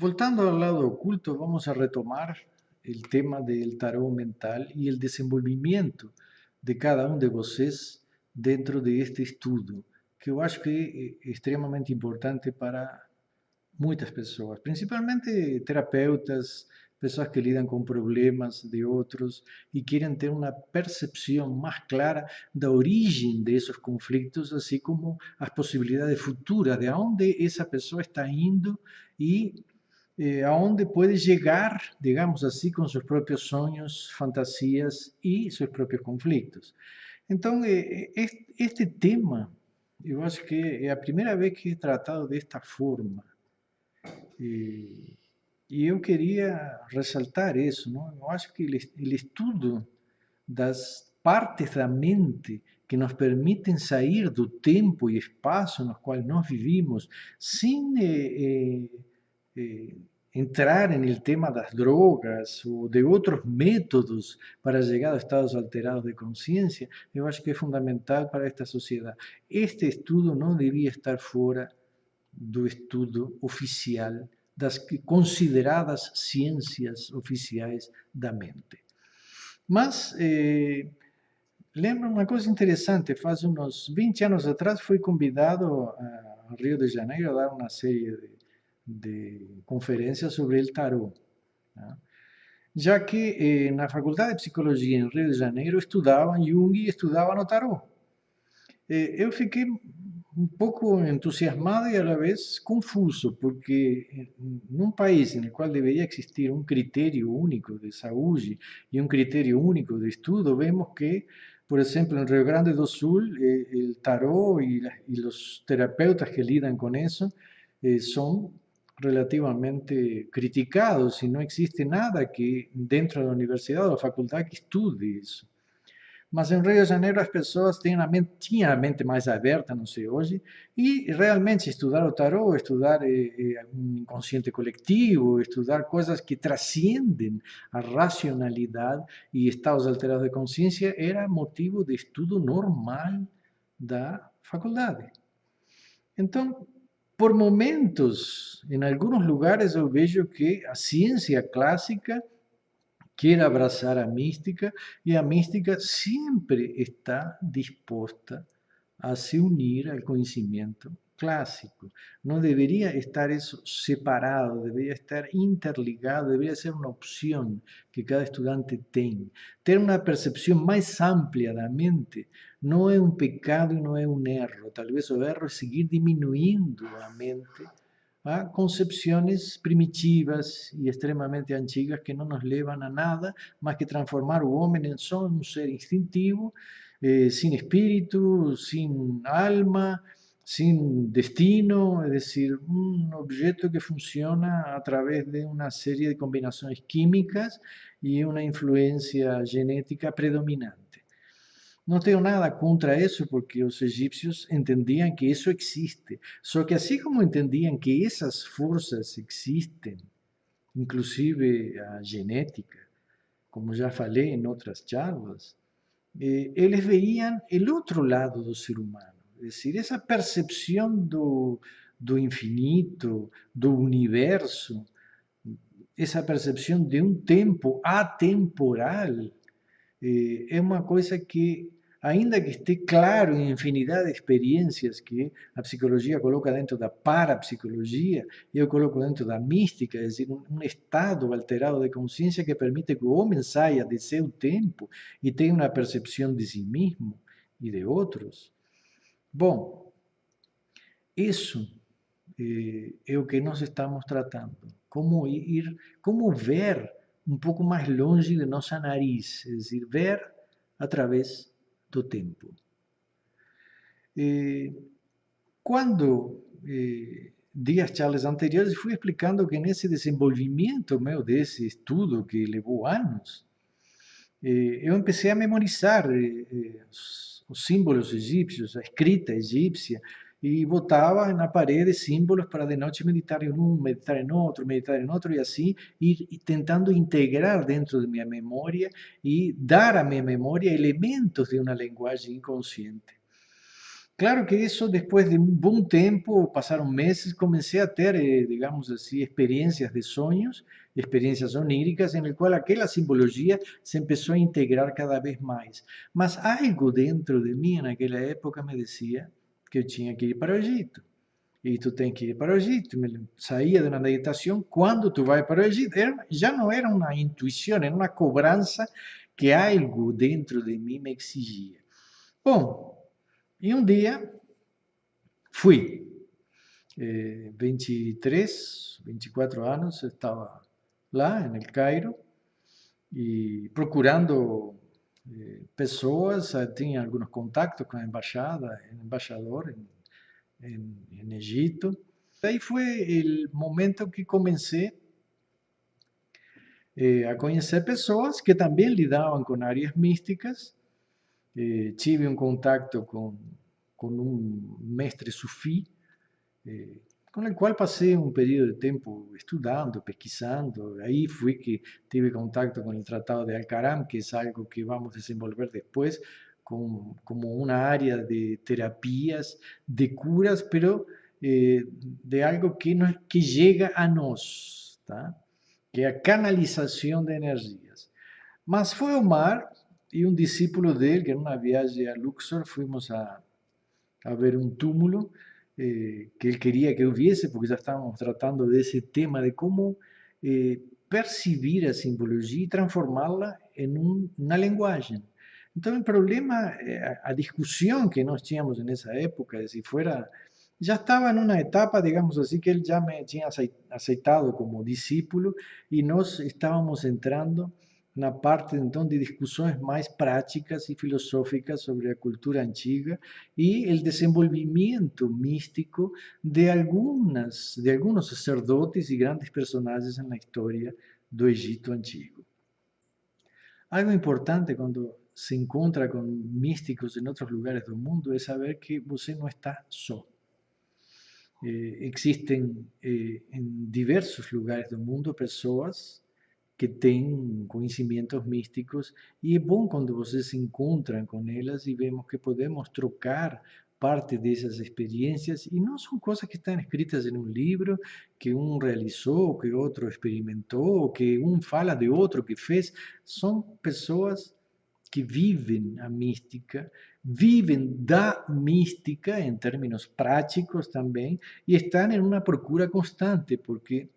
Voltando al lado oculto, vamos a retomar el tema del tarot mental y el desenvolvimiento de cada um de vocês dentro de este estudo, que eu acho que é extremamente importante para muitas pessoas, principalmente terapeutas, pessoas que lidam com problemas de outros e querem ter uma percepção mais clara da origem desses conflitos, assim como as possibilidades futuras, de onde essa pessoa está indo e aonde pode chegar, digamos assim, com seus próprios sonhos, fantasias e seus próprios conflitos. Então, este tema, eu acho que é a primeira vez que é tratado desta forma. E eu queria ressaltar isso, não? Eu acho que o estudo das partes da mente que nos permitem sair do tempo e espaço nos quais nós vivimos, sem entrar no tema das drogas ou de outros métodos para chegar a estados alterados de consciência, eu acho que é fundamental para esta sociedade. Este estudo não devia estar fora do estudo oficial das consideradas ciências oficiais da mente. Mas lembro uma coisa interessante, faz uns 20 anos atrás fui convidado a Rio de Janeiro a dar uma série de conferências sobre o tarot, né? Já que na Faculdade de Psicologia em Rio de Janeiro estudavam Jung e estudavam o tarot. Eu fiquei um pouco entusiasmado e, à vez, confuso, porque num país no qual deveria existir um critério único de saúde e um critério único de estudo, vemos que, por exemplo, em Rio Grande do Sul, o tarot e os terapeutas que lidam com isso são relativamente criticados e não existe nada que dentro da universidade ou faculdade que estude isso. Mas em Rio de Janeiro as pessoas tinham a mente mais aberta, não sei hoje, e realmente estudar o tarot, estudar um inconsciente coletivo, estudar coisas que transcendem a racionalidade e estados alterados de consciência era motivo de estudo normal da faculdade. Então, por momentos, em alguns lugares eu vejo que a ciência clássica quer abraçar a mística e a mística sempre está disposta a se unir ao conhecimento clássico. Não deveria estar isso separado, deveria estar interligado, deveria ser uma opção que cada estudante tem. Ter uma percepção mais ampla da mente não é um pecado e não é um erro. Talvez o erro é seguir diminuindo a mente a concepções primitivas e extremamente antigas que não nos levam a nada, mas que transformar o homem em só um ser instintivo, sem espírito, sem alma, sem destino, é decir, um objeto que funciona através de uma série de combinações químicas e uma influência genética predominante. Não tenho nada contra isso, porque os egípcios entendiam que isso existe. Só que assim como entendiam que essas forças existem, inclusive a genética, como já falei em outras charlas, eles veiam o outro lado do ser humano. É decir, essa percepção do infinito, do universo, essa percepção de um tempo atemporal, é uma coisa que, ainda que esteja claro em infinidade de experiências que a psicologia coloca dentro da parapsicologia, eu coloco dentro da mística, é dizer, um estado alterado de consciência que permite que o homem saia de seu tempo e tenha uma percepção de si mesmo e de outros. Bom, isso é o que nós estamos tratando. Como ver um pouco mais longe de nossa nariz, é dizer, ver através do tempo. Quando di as charlas anteriores, fui explicando que nesse desenvolvimento meu desse estudo, que levou anos, eu comecei a memorizar os símbolos egípcios, a escrita egípcia, e botava na parede símbolos para de noite meditar em um, meditar em outro, e assim ir tentando integrar dentro de minha memória e dar à minha memória elementos de uma linguagem inconsciente. Claro que eso después de un buen tiempo, pasaron meses, comencé a tener, digamos así, experiencias de sueños, experiencias oníricas, en el cual aquella simbología se empezó a integrar cada vez más. Mas algo dentro de mí en aquella época me decía que yo tenía que ir para o Egito. E tu tens que ir para o Egito. Saía de uma meditação, quando tu vai para o Egito, já não era uma intuição, era uma cobrança que algo dentro de mim me exigia. Bom, e um dia fui, 23, 24 anos, estava lá no Cairo e procurando pessoas, tinha alguns contatos com a embaixada, embaixador en Egipto. Ahí fue el momento que comencé a conhecer pessoas que também lidavam com áreas místicas. Tive um contato com um mestre sufi, com o qual passei um período de tempo estudando, pesquisando. Aí fui que tive contato com o Tratado de Alcaram, que é algo que vamos desenvolver depois, como uma área de terapias, de curas, pero de algo que, que chega a nós, tá? Que é a canalização de energias. Mas foi o mar e um discípulo dele, que em uma viagem a Luxor, fomos a ver um túmulo que ele queria que eu viesse, porque já estávamos tratando desse tema de como perceber a simbologia e transformá-la em uma linguagem. Então, o problema, a discussão que nós tínhamos nessa época, se fora, já estava em uma etapa, digamos assim, que ele já me tinha aceitado como discípulo e nós estávamos entrando na parte então de discussões mais práticas e filosóficas sobre a cultura antiga e o desenvolvimento místico de alguns sacerdotes e grandes personagens na história do Egito antigo. Algo importante quando se encontra com místicos em outros lugares do mundo é saber que você não está só. Existem em diversos lugares do mundo pessoas que têm conhecimentos místicos e é bom quando vocês se encontram com elas e vemos que podemos trocar parte dessas experiências e não são coisas que estão escritas em um livro que um realizou, que outro experimentou, que um fala de outro que fez, são pessoas que vivem a mística, vivem da mística em termos práticos também e estão em uma procura constante, porque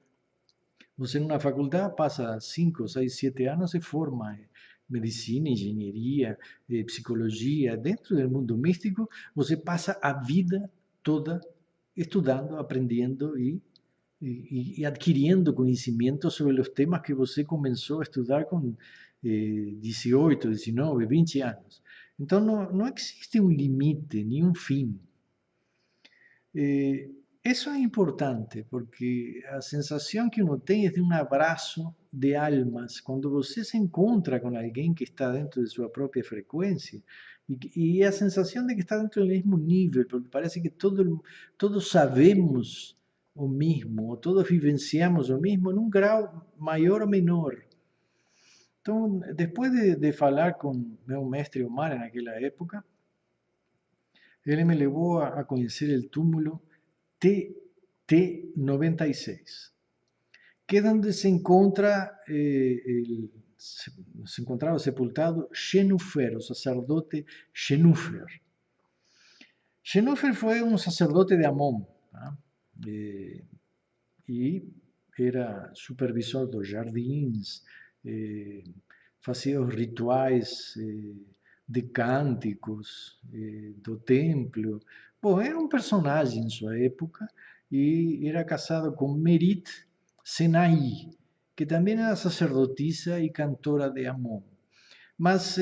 você, numa faculdade, passa 5, 6, 7 anos e forma em medicina, engenharia, psicologia. Dentro do mundo místico, você passa a vida toda estudando, aprendendo e adquirindo conhecimento sobre os temas que você começou a estudar com 18, 19, 20 anos. Então, não existe um limite, nem um fim. Eso es importante porque a sensación que uno tiene es de un abrazo de almas cuando você se encuentra con alguien que está dentro de su propia frecuencia y a sensación de que está dentro del mismo nivel, porque parece que todos sabemos o mismo, o todos vivenciamos o mismo en un grado mayor o menor. Entonces, después de falar con meu mestre Omar en aquella época, él me llevó a conocer el túmulo TT96, que es donde se encontra se encontraba sepultado Xenúfer, o sacerdote Xenúfer. Xenúfer fue un sacerdote de Amón, ¿no? E era supervisor dos jardins, fazia os rituais de cânticos do templo. Bom, era um personagem em sua época e era casado com Merit Senai, que também era sacerdotisa e cantora de Amon. Mas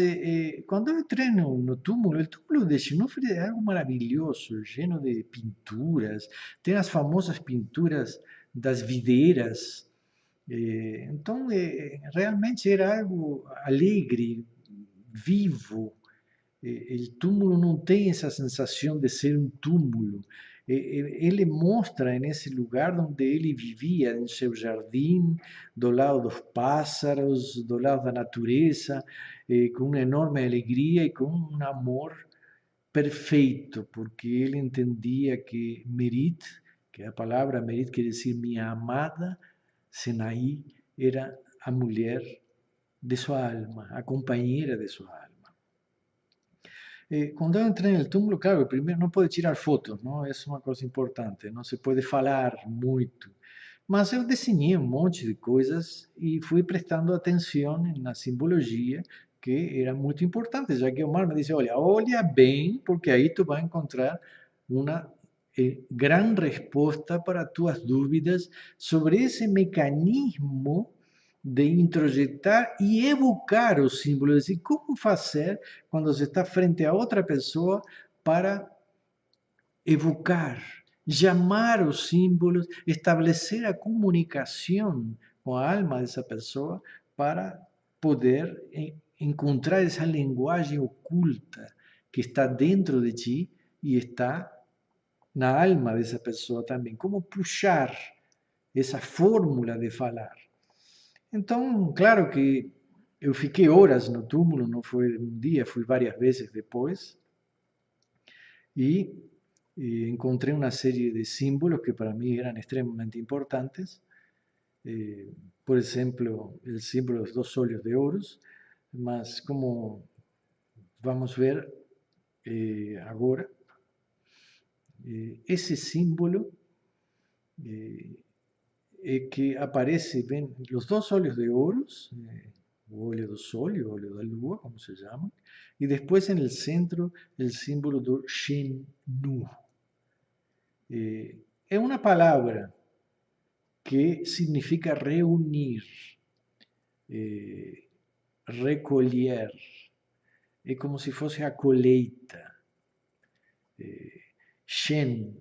quando eu entrei no túmulo, o túmulo de Xenúfer é algo maravilhoso, cheio de pinturas, tem as famosas pinturas das videiras. Então, realmente era algo alegre, vivo. O túmulo não tem essa sensação de ser um túmulo. Ele mostra nesse lugar onde ele vivia, em seu jardim, do lado dos pássaros, do lado da natureza, com uma enorme alegria e com um amor perfeito, porque ele entendia que Merit, que a palavra Merit quer dizer minha amada, Senaí era a mulher de sua alma, a companheira de sua alma. Quando eu entrei no túmulo, claro, primeiro não pode tirar fotos, não? Essa é uma coisa importante, não se pode falar muito. Mas eu desenhei um monte de coisas e fui prestando atenção na simbologia, que era muito importante, já que o Omar me disse, olha bem, porque aí tu vai encontrar uma grande resposta para tuas dúvidas sobre esse mecanismo de introjetar e evocar os símbolos, e como fazer quando você está frente a outra pessoa para evocar, chamar os símbolos, estabelecer a comunicação com a alma dessa pessoa para poder encontrar essa linguagem oculta que está dentro de ti e está na alma dessa pessoa também. Como puxar essa fórmula de falar. Então, claro que eu fiquei horas no túmulo, não foi um dia, fui várias vezes depois, e encontrei uma série de símbolos que para mim eram extremamente importantes. Por exemplo, o símbolo dos dois olhos de ouros, mas como vamos ver agora, esse símbolo que aparece, ven, os dois olhos de ouros, o olho do sol e o olho da lua, como se chama, e depois no centro o símbolo do Shen-Nu. É uma palavra que significa reunir, recolher, é como se fosse a colheita. Shen,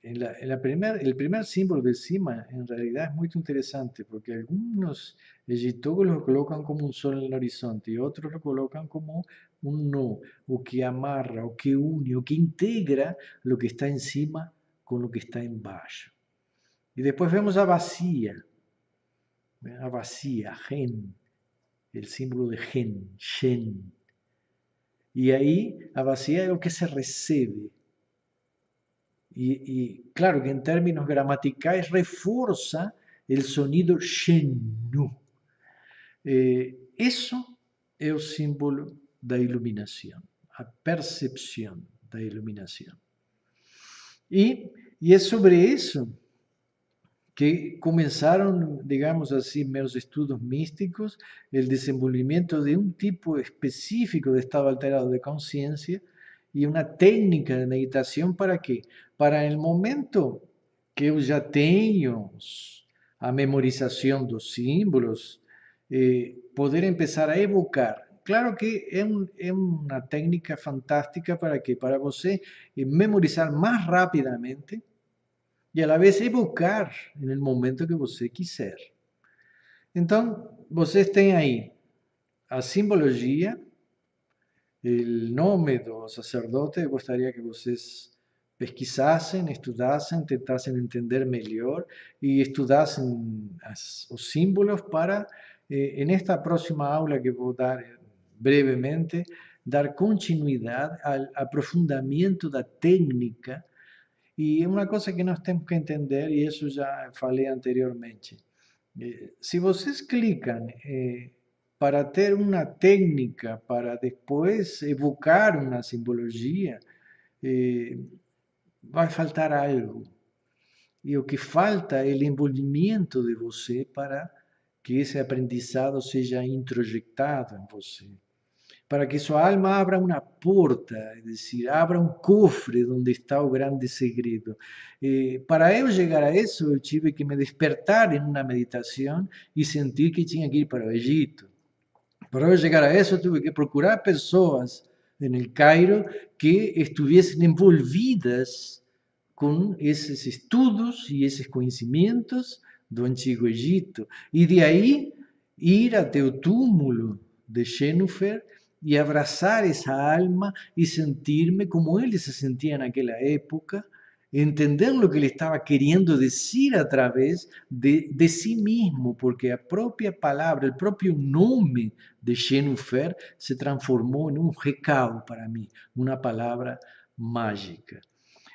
el primer símbolo de cima en realidad es muy interesante porque algunos egiptólogos lo colocan como un sol en el horizonte y otros lo colocan como un no, o que amarra, o que une, o que integra lo que está encima con lo que está embaixo. Y después vemos a vacía, gen, el símbolo de gen, shen. Y ahí a vacía es lo que se recibe. Y claro que en términos gramaticales refuerza el sonido Shen-Nu. Eso es el símbolo da iluminación, a percepción da iluminación. Y es sobre eso que comenzaron, digamos así, meus estudos místicos, el desenvolvimiento de un tipo específico de estado alterado de conciencia y una técnica de meditación para quê? Para el momento que eu já tenho a memorização dos símbolos, poder empezar a evocar. Claro que é uma técnica fantástica para quê? Para você memorizar mais rapidamente e a la vez evocar no momento que você quiser. Então, vocês têm aí a simbologia, o nome do sacerdote. Eu gostaria que vocês pesquisassem, estudassem, tentassem entender melhor e estudassem os símbolos para, nesta próxima aula que vou dar brevemente, dar continuidade ao aprofundamento da técnica. E uma coisa que nós temos que entender, e isso já falei anteriormente, se vocês clicam para ter uma técnica, para depois evocar uma simbologia, vai faltar algo. E o que falta é o envolvimento de você para que esse aprendizado seja introjetado em você. Para que sua alma abra uma porta, é decir, abra um cofre onde está o grande segredo. Para eu chegar a isso, eu tive que me despertar em uma meditação e sentir que tinha que ir para o Egito. Para eu chegar a isso, eu tive que procurar pessoas no Cairo que estivessem envolvidas com esses estudos e esses conhecimentos do Antigo Egito. E de aí ir até o túmulo de Xenofert e abraçar essa alma e sentir-me como ele se sentia naquela época, entender lo que ele estava querendo dizer através de si mesmo, porque a própria palavra, o próprio nome de Xenofer se transformou em um recado para mim, uma palavra mágica.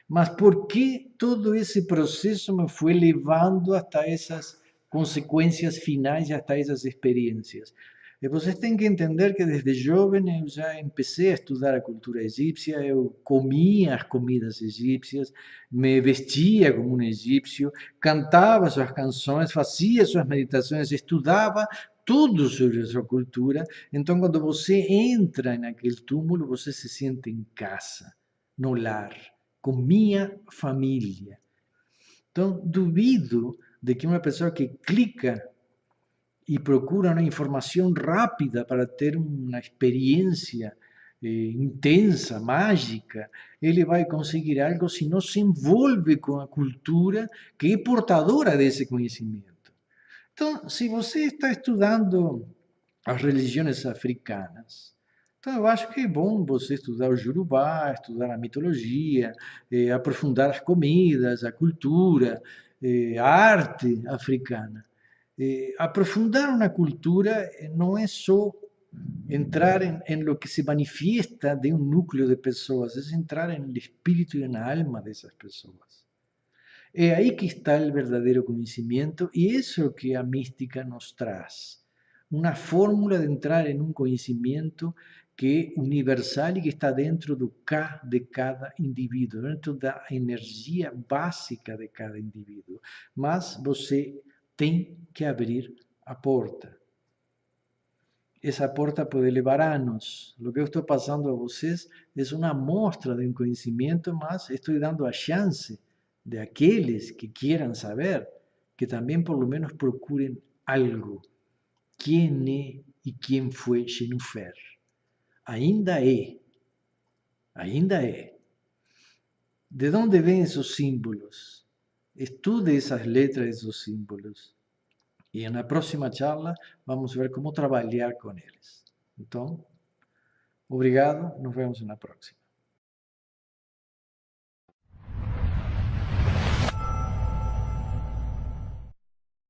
Mas por que todo esse processo me foi levando até essas consequências finais e até essas experiências? E vocês têm que entender que desde jovem eu já comecei a estudar a cultura egípcia, eu comia as comidas egípcias, me vestia como um egípcio, cantava suas canções, fazia suas meditações, estudava tudo sobre a sua cultura. Então, quando você entra naquele túmulo, você se sente em casa, no lar, com minha família. Então, duvido de que uma pessoa que clica e procura uma informação rápida para ter uma experiência intensa, mágica, ele vai conseguir algo se não se envolve com a cultura que é portadora desse conhecimento. Então, se você está estudando as religiões africanas, então eu acho que é bom você estudar o Jurubá, estudar a mitologia, aprofundar as comidas, a cultura, a arte africana. Aprofundar una cultura no es solo entrar en lo que se manifiesta de un núcleo de personas, es entrar en el espíritu y en la alma de esas personas. Es ahí que está el verdadero conocimiento y eso que a mística nos trae. Una fórmula de entrar en un conocimiento que es universal y que está dentro de cada individuo, dentro de la energía básica de cada individuo. Mas você tem que abrir a porta. Essa porta pode levar anos. O que eu estou passando a vocês é uma amostra de um conhecimento, mas estou dando a chance de aqueles que queiram saber, que também por lo menos procurem algo. Quem é e quem foi Xenofer? Ainda é. Ainda é. De onde vêm esses símbolos? Estude essas letras, esses símbolos. E na próxima charla vamos ver como trabalhar com eles. Então, obrigado, nos vemos na próxima.